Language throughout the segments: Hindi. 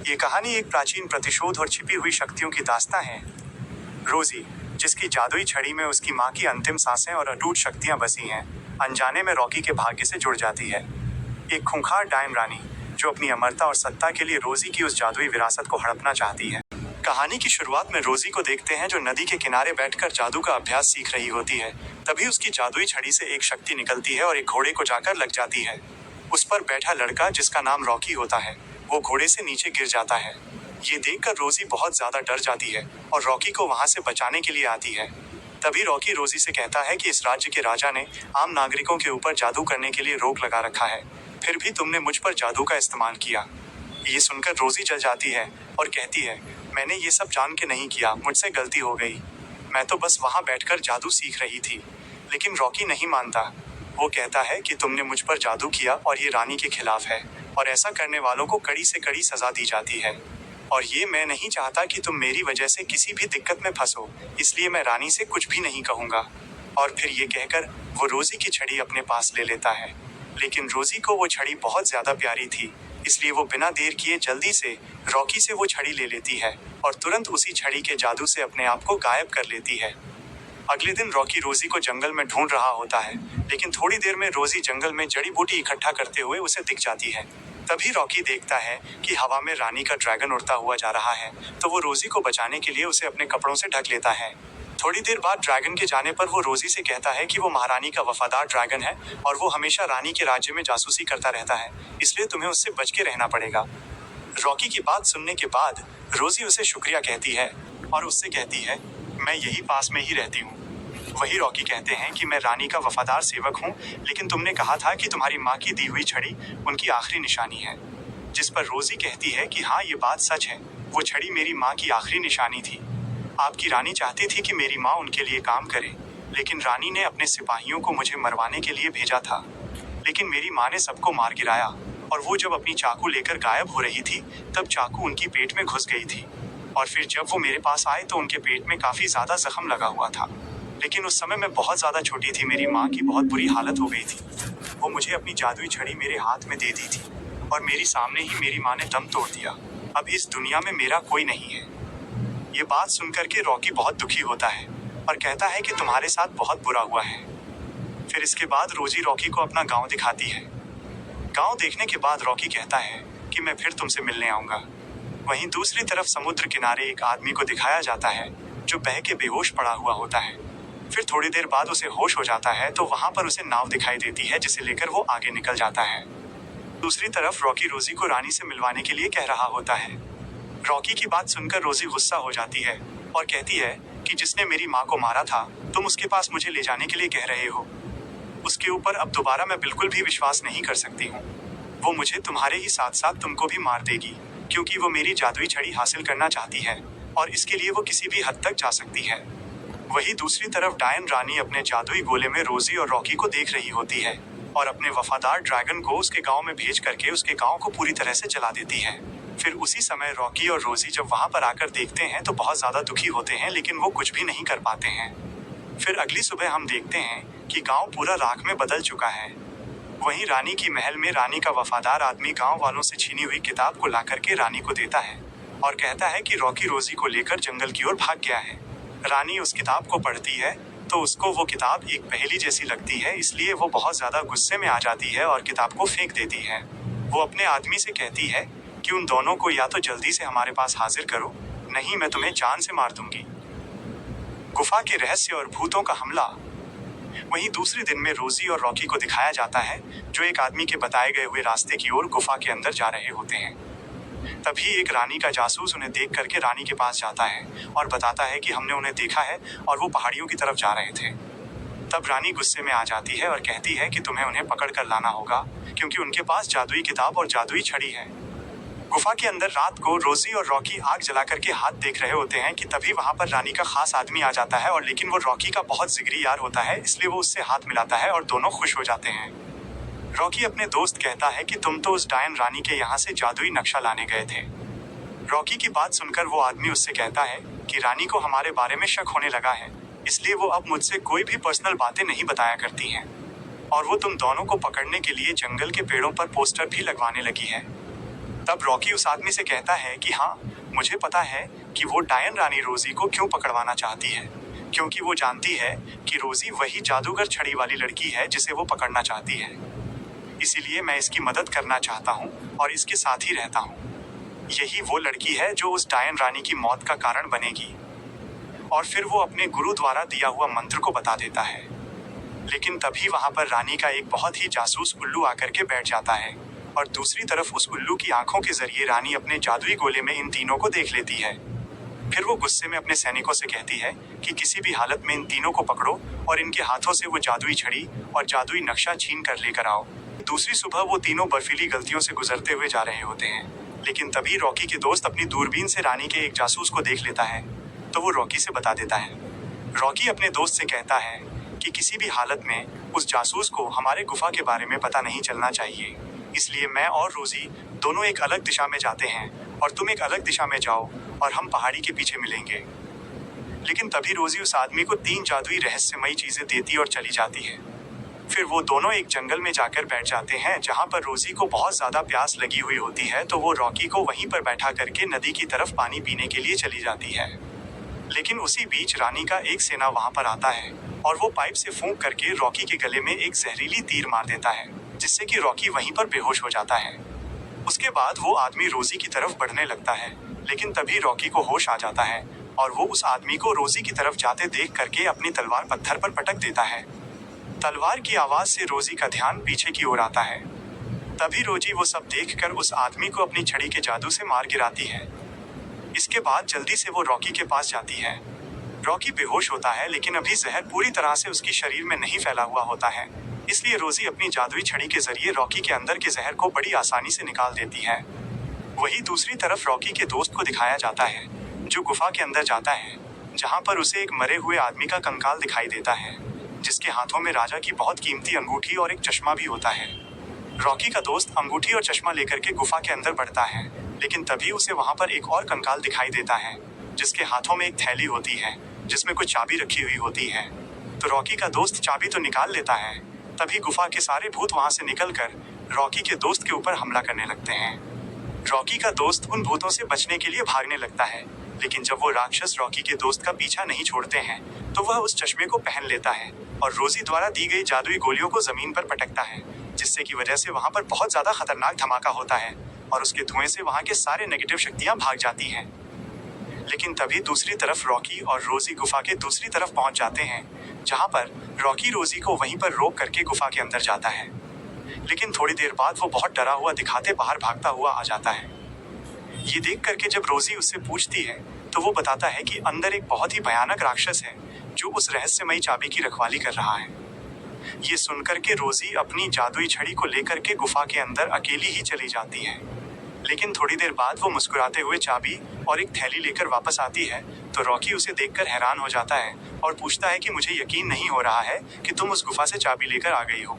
ये कहानी एक प्राचीन प्रतिशोध और छिपी हुई शक्तियों की दास्तां है। रोजी, जिसकी जादुई छड़ी में उसकी माँ की अंतिम सांसें और अटूट शक्तियां बसी हैं, अनजाने में रॉकी के भाग्य से जुड़ जाती है। एक खूंखार डायन रानी जो अपनी अमरता और सत्ता के लिए रोजी की उस जादुई विरासत को हड़पना चाहती है। कहानी की शुरुआत में रोजी को देखते हैं जो नदी के किनारे बैठकर जादू का अभ्यास सीख रही होती है। तभी उसकी जादुई छड़ी से एक शक्ति निकलती है और एक घोड़े को जाकर लग जाती है। उस पर बैठा लड़का, जिसका नाम रॉकी होता है, वो घोड़े से नीचे गिर जाता है। ये देखकर रोजी बहुत ज्यादा डर जाती है और रॉकी को वहां से बचाने के लिए आती है। तभी रॉकी रोजी से कहता है कि इस राज्य के राजा ने आम नागरिकों के ऊपर जादू करने के लिए रोक लगा रखा है, फिर भी तुमने मुझ पर जादू का इस्तेमाल किया। ये सुनकर रोजी जल जाती है और कहती है, मैंने ये सब जान के नहीं किया, मुझसे गलती हो गई। मैं तो बस वहां बैठकर जादू सीख रही थी। लेकिन रॉकी नहीं मानता। वो कहता है कि तुमने मुझ पर जादू किया और ये रानी के खिलाफ है, और ऐसा करने वालों को कड़ी से कड़ी सजा दी जाती है। और ये मैं नहीं चाहता कि तुम मेरी वजह से किसी भी दिक्कत में फंसो, इसलिए मैं रानी से कुछ भी नहीं कहूंगा। और फिर ये कहकर वो रोजी की छड़ी अपने पास ले लेता है। लेकिन रोजी को वो छड़ी बहुत ज्यादा प्यारी थी, इसलिए वो बिना देर किए जल्दी से रॉकी से वो छड़ी ले लेती है और तुरंत उसी छड़ी के जादू से अपने आप को गायब कर लेती है। अगले दिन रॉकी रोजी को जंगल में ढूंढ रहा होता है, लेकिन थोड़ी देर में रोजी जंगल में जड़ी बूटी इकट्ठा करते हुए उसे दिख जाती है। तभी रॉकी देखता है कि हवा में रानी का ड्रैगन उड़ता हुआ जा रहा है, तो वो रोजी को बचाने के लिए उसे अपने कपड़ों से ढक लेता है। थोड़ी देर बाद ड्रैगन के जाने पर वो रोजी से कहता है कि वो महारानी का वफादार ड्रैगन है और वो हमेशा रानी के राज्य में जासूसी करता रहता है, इसलिए तुम्हें उससे बच के रहना पड़ेगा। रॉकी की बात सुनने के बाद रोजी उसे शुक्रिया कहती है और उससे कहती है, मैं यही पास में ही रहती हूँ। वही रॉकी कहते हैं कि मैं रानी का वफादार सेवक हूँ, लेकिन तुमने कहा था कि तुम्हारी माँ की दी हुई छड़ी उनकी आखिरी निशानी है। जिस पर रोजी कहती है कि हाँ, ये बात सच है, वो छड़ी मेरी माँ की आखिरी निशानी थी। आपकी रानी चाहती थी कि मेरी माँ उनके लिए काम करे, लेकिन रानी ने अपने सिपाहियों को मुझे मरवाने के लिए भेजा था। लेकिन मेरी माँ ने सबको मार गिराया, और वो जब अपनी चाकू लेकर गायब हो रही थी, तब चाकू उनकी पेट में घुस गई थी। और फिर जब वो मेरे पास आए तो उनके पेट में काफी ज्यादा जख्म लगा हुआ था। लेकिन उस समय मैं बहुत ज्यादा छोटी थी, मेरी माँ की बहुत बुरी हालत हो गई थी। वो मुझे अपनी जादुई छड़ी मेरे हाथ में दे दी थी, और मेरी सामने ही मेरी माँ ने दम तोड़ दिया। अब इस दुनिया में मेरा कोई नहीं है। ये बात सुनकर के रॉकी बहुत दुखी होता है और कहता है कि तुम्हारे साथ बहुत बुरा हुआ है। फिर इसके बाद रोजी रॉकी को अपना गाँव दिखाती है। गाँव देखने के बाद रॉकी कहता है कि मैं फिर तुमसे मिलने आऊंगा। वहीं दूसरी तरफ समुद्र किनारे एक आदमी को दिखाया जाता है जो बह के बेहोश पड़ा हुआ होता है। फिर थोड़ी देर बाद उसे होश हो जाता है, तो वहां पर उसे नाव दिखाई देती है, जिसे लेकर वो आगे निकल जाता है। दूसरी तरफ रॉकी रोजी को रानी से मिलवाने के लिए कह रहा होता है। रॉकी की बात सुनकर रोजी गुस्सा हो जाती है और कहती है कि जिसने मेरी माँ को मारा था, तुम उसके पास मुझे ले जाने के लिए कह रहे हो। उसके ऊपर अब दोबारा मैं बिल्कुल भी विश्वास नहीं कर सकती हूँ। वो मुझे तुम्हारे ही साथ साथ तुमको भी मार देगी, क्योंकि वो मेरी जादुई छड़ी हासिल करना चाहती है और इसके लिए वो किसी भी हद तक जा सकती है। वही दूसरी तरफ डायन रानी अपने जादुई गोले में रोजी और रॉकी को देख रही होती है और अपने वफादार ड्रैगन को उसके गांव में भेज करके उसके गांव को पूरी तरह से जला देती है। फिर उसी समय रॉकी और रोजी जब वहां पर आकर देखते हैं तो बहुत ज्यादा दुखी होते हैं, लेकिन वो कुछ भी नहीं कर पाते हैं। फिर अगली सुबह हम देखते हैं कि गांव पूरा राख में बदल चुका है। वहीं रानी की महल में रानी का वफादार आदमी गांव वालों से छीनी हुई किताब को ला करके रानी को देता है और कहता है कि रॉकी रोजी को लेकर जंगल की ओर भाग गया है। रानी उस किताब को पढ़ती है तो उसको वो किताब एक पहेली जैसी लगती है, इसलिए वो बहुत ज्यादा गुस्से में आ जाती है और किताब को फेंक देती है। वो अपने आदमी से कहती है कि उन दोनों को या तो जल्दी से हमारे पास हाजिर करो, नहीं मैं तुम्हें जान से मार दूंगी। गुफा के रहस्य और भूतों का हमला। वहीं दूसरे दिन में रोजी और रॉकी को दिखाया जाता है जो एक आदमी के बताए गए हुए रास्ते की ओर गुफा के अंदर जा रहे होते हैं। तभी एक रानी का जासूस उन्हें देख करके रानी के पास जाता है और बताता है कि हमने उन्हें देखा है और वो पहाड़ियों की तरफ जा रहे थे। तब रानी गुस्से में आ जाती है और कहती है कि तुम्हें उन्हें पकड़ कर लाना होगा, क्योंकि उनके पास जादुई किताब और जादुई छड़ी है। गुफा के अंदर रात को रोजी और रॉकी आग जला करके हाथ देख रहे होते हैं कि तभी वहां पर रानी का खास आदमी आ जाता है, और लेकिन वो रॉकी का बहुत जिगरी यार होता है, इसलिए वो उससे हाथ मिलाता है और दोनों खुश हो जाते हैं। रॉकी अपने दोस्त कहता है कि तुम तो उस डायन रानी के यहाँ से जादुई नक्शा लाने गए थे। रॉकी की बात सुनकर वो आदमी उससे कहता है कि रानी को हमारे बारे में शक होने लगा है, इसलिए वो अब मुझसे कोई भी पर्सनल बातें नहीं बताया करती हैं, और वो तुम दोनों को पकड़ने के लिए जंगल के पेड़ों पर पोस्टर भी लगवाने लगी है। तब रॉकी उस आदमी से कहता है कि हाँ, मुझे पता है कि वो डायन रानी रोजी को क्यों पकड़वाना चाहती है, क्योंकि वो जानती है कि रोजी वही जादूगर छड़ी वाली लड़की है जिसे वो पकड़ना चाहती है। इसीलिए मैं इसकी मदद करना चाहता हूँ और इसके साथ ही रहता हूँ। यही वो लड़की है जो उस डायन रानी की मौत का कारण बनेगी। और फिर वो अपने गुरु द्वारा दिया हुआ मंत्र को बता देता है। लेकिन तभी वहां पर रानी का एक बहुत ही जासूस उल्लू आकर के बैठ जाता है और दूसरी तरफ उस उल्लू की आंखों के जरिए रानी अपने जादुई गोले में इन तीनों को देख लेती है। फिर वो गुस्से में अपने सैनिकों से कहती है कि किसी भी हालत में इन तीनों को पकड़ो और इनके हाथों से वो जादुई छड़ी और जादुई नक्शा छीन कर लेकर आओ। दूसरी सुबह वो तीनों बर्फीली गलतियों से गुजरते हुए जा रहे होते हैं, लेकिन तभी रॉकी के दोस्त अपनी दूरबीन से रानी के एक जासूस को देख लेता है, तो वो रॉकी से बता देता है। रॉकी अपने दोस्त से कहता है कि किसी भी हालत में उस जासूस को हमारे गुफा के बारे में पता नहीं चलना चाहिए, इसलिए मैं और रोजी दोनों एक अलग दिशा में जाते हैं और तुम एक अलग दिशा में जाओ और हम पहाड़ी के पीछे मिलेंगे। लेकिन तभी रोजी उस आदमी को 3 जादुई रहस्यमयी चीजें देती और चली जाती है। फिर वो दोनों एक जंगल में जाकर बैठ जाते हैं जहाँ पर रोजी को बहुत ज्यादा प्यास लगी हुई होती है, तो वो रॉकी को वहीं पर बैठा करके नदी की तरफ पानी पीने के लिए चली जाती है। लेकिन उसी बीच रानी का एक सेना वहां पर आता है और वो पाइप से फूंक करके रॉकी के गले में एक जहरीली तीर मार देता है, जिससे कि रॉकी वहीं पर बेहोश हो जाता है। उसके बाद वो आदमी रोजी की तरफ बढ़ने लगता है, लेकिन तभी रॉकी को होश आ जाता है और वो उस आदमी को रोजी की तरफ जाते देख करके अपनी तलवार पत्थर पर पटक देता है। तलवार की आवाज से रोजी का ध्यान पीछे की ओर आता है। तभी रोजी वो सब देखकर उस आदमी को अपनी छड़ी के जादू से मार गिराती है। इसके बाद जल्दी से वो रॉकी के पास जाती है। रॉकी बेहोश होता है, लेकिन अभी जहर पूरी तरह से उसके शरीर में नहीं फैला हुआ होता है, इसलिए रोजी अपनी जादुई छड़ी के जरिए रॉकी के अंदर के जहर को बड़ी आसानी से निकाल देती है। वहीं दूसरी तरफ रॉकी के दोस्त को दिखाया जाता है, जो गुफा के अंदर जाता है, जहां पर उसे एक मरे हुए आदमी का कंकाल दिखाई देता है, जिसके हाथों में राजा की बहुत कीमती अंगूठी और एक चश्मा भी होता है। रॉकी का दोस्त अंगूठी और चश्मा लेकर के गुफा के अंदर बढ़ता है, लेकिन तभी उसे वहां पर एक और कंकाल दिखाई देता है, जिसके हाथों में एक थैली होती है जिसमें कुछ चाबी रखी हुई होती है। तो रॉकी का दोस्त चाबी तो निकाल लेता है, तभी गुफा के सारे भूत वहां से निकलकर रॉकी के दोस्त के ऊपर हमला करने लगते हैं। रॉकी का दोस्त उन भूतों से बचने के लिए भागने लगता है, लेकिन जब वो राक्षस रॉकी के दोस्त का पीछा नहीं छोड़ते हैं, तो वह उस चश्मे को पहन लेता है और रोजी द्वारा दी गई जादुई गोलियों को जमीन पर पटकता है, जिससे की वजह से वहां पर बहुत ज्यादा खतरनाक धमाका होता है और उसके धुएं से वहां के सारे नेगेटिव शक्तियां भाग जाती हैं। लेकिन तभी दूसरी तरफ रॉकी और रोजी गुफा के दूसरी तरफ पहुंच जाते हैं, जहां पर रॉकी रोजी को वहीं पर रोक करके गुफा के अंदर जाता है। लेकिन थोड़ी देर बाद वो बहुत डरा हुआ दिखाते बाहर भागता हुआ आ जाता है। ये देख करके जब रोजी उससे पूछती है, तो वो बताता है कि अंदर एक बहुत ही भयानक राक्षस है जो उस रहस्यमयी चाबी की रखवाली कर रहा है। ये सुनकर के रोजी अपनी जादुई छड़ी को लेकर के गुफा के अंदर अकेली ही चली जाती है। लेकिन थोड़ी देर बाद वो मुस्कुराते हुए चाबी और एक थैली लेकर वापस आती है, तो रॉकी उसे देखकर हैरान हो जाता है और पूछता है कि मुझे यकीन नहीं हो रहा है कि तुम उस गुफा से चाबी लेकर आ गई हो।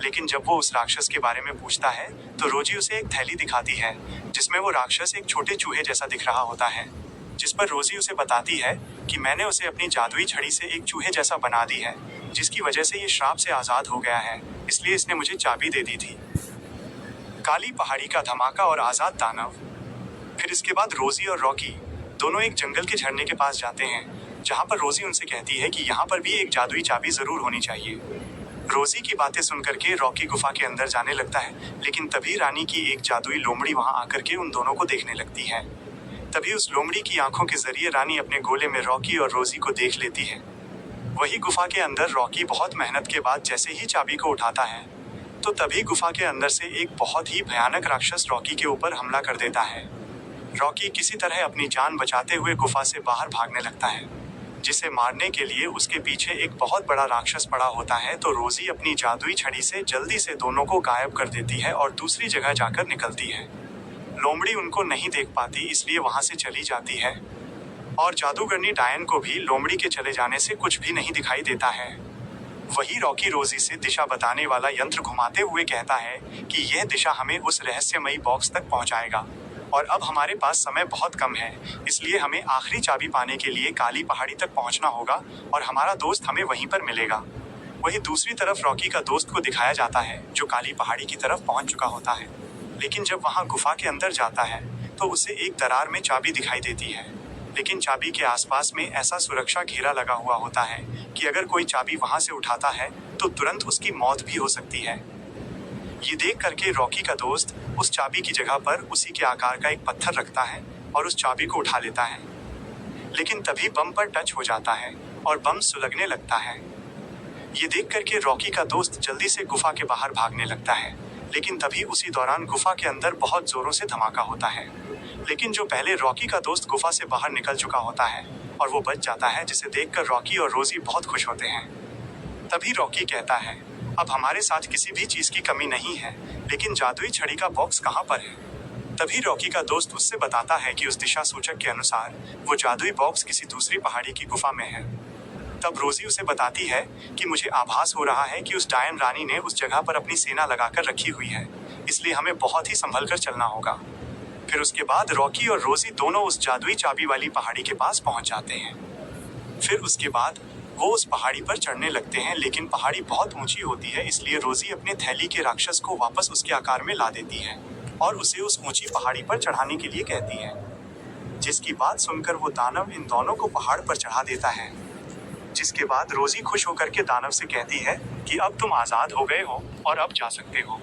लेकिन जब वो उस राक्षस के बारे में पूछता है, तो रोजी उसे एक थैली दिखाती है, जिसमें वो राक्षस एक छोटे चूहे जैसा दिख रहा होता है, जिस पर रोजी उसे बताती है कि मैंने उसे अपनी जादुई छड़ी से एक चूहे जैसा बना दी है, जिसकी वजह से ये श्राप से आजाद हो गया है, इसलिए इसने मुझे चाबी दे दी थी। काली पहाड़ी का धमाका और आजाद दानव। फिर इसके बाद रोजी और रॉकी दोनों एक जंगल के झरने के पास जाते हैं, जहां पर रोजी उनसे कहती है कि यहाँ पर भी एक जादुई चाबी जरूर होनी चाहिए। रोजी की बातें सुनकर के रॉकी गुफा के अंदर जाने लगता है, लेकिन तभी रानी की एक जादुई लोमड़ी वहां आकर के उन दोनों को देखने लगती है। तभी उस लोमड़ी की आंखों के जरिए रानी अपने गोले में रॉकी और रोजी को देख लेती है। वही गुफा के अंदर रॉकी बहुत मेहनत के बाद जैसे ही चाबी को उठाता है, तो तभी गुफा के अंदर से एक बहुत ही भयानक राक्षस रॉकी के ऊपर हमला कर देता है। रॉकी किसी तरह अपनी जान बचाते हुए गुफा से बाहर भागने लगता है, जिसे मारने के लिए उसके पीछे एक बहुत बड़ा राक्षस पड़ा होता है। तो रोजी अपनी जादुई छड़ी से जल्दी से दोनों को गायब कर देती है और दूसरी जगह जाकर निकलती है। लोमड़ी उनको नहीं देख पाती, इसलिए वहां से चली जाती है और जादूगरनी डायन को भी लोमड़ी के चले जाने से कुछ भी नहीं दिखाई देता है। वही रॉकी रोजी से दिशा बताने वाला यंत्र घुमाते हुए कहता है कि यह दिशा हमें उस रहस्यमयी बॉक्स तक पहुंचाएगा और अब हमारे पास समय बहुत कम है, इसलिए हमें आखिरी चाबी पाने के लिए काली पहाड़ी तक पहुंचना होगा और हमारा दोस्त हमें वहीं पर मिलेगा। वहीं दूसरी तरफ रॉकी का दोस्त को दिखाया जाता है, जो काली पहाड़ी की तरफ पहुंच चुका होता है। लेकिन जब वहां गुफा के अंदर जाता है तो उसे एक दरार में चाबी दिखाई देती है। लेकिन चाबी के आसपास में ऐसा सुरक्षा घेरा लगा हुआ होता है कि अगर कोई चाबी वहां से उठाता है तो तुरंत उसकी मौत भी हो सकती है। ये देख करके रॉकी का दोस्त उस चाबी की जगह पर उसी के आकार का एक पत्थर रखता है और उस चाबी को उठा लेता है। लेकिन तभी बम पर टच हो जाता है और बम सुलगने लगता है। ये देख करके रॉकी का दोस्त जल्दी से गुफा के बाहर भागने लगता है, लेकिन तभी उसी दौरान गुफा के अंदर बहुत जोरों से धमाका होता है। लेकिन जो पहले रॉकी का दोस्त गुफा से बाहर निकल चुका होता है और वो बच जाता है, जिसे देखकर रॉकी और रोजी बहुत खुश होते हैं। तभी रॉकी कहता है, अब हमारे साथ किसी भी चीज की कमी नहीं है, लेकिन जादुई छड़ी का बॉक्स कहाँ पर है? तभी रॉकी का दोस्त उससे बताता है कि उस दिशा सूचक के अनुसार वो जादुई बॉक्स किसी दूसरी पहाड़ी की गुफा में है। तब रोजी उसे बताती है कि मुझे आभास हो रहा है कि उस डायन रानी ने उस जगह पर अपनी सेना लगाकर रखी हुई है, इसलिए हमें बहुत ही संभल कर चलना होगा। फिर उसके बाद रॉकी और रोजी दोनों उस जादुई चाबी वाली पहाड़ी के पास पहुंच जाते हैं। फिर उसके बाद वो उस पहाड़ी पर चढ़ने लगते हैं, लेकिन पहाड़ी बहुत ऊंची होती है, इसलिए रोजी अपने थैली के राक्षस को वापस उसके आकार में ला देती है और उसे उस ऊंची पहाड़ी पर चढ़ाने के लिए कहती है। जिसकी बात सुनकर वो दानव इन दोनों को पहाड़ पर चढ़ा देता है। जिसके बाद रोजी खुश होकर के दानव से कहती है कि अब तुम आजाद हो गए हो और अब जा सकते हो।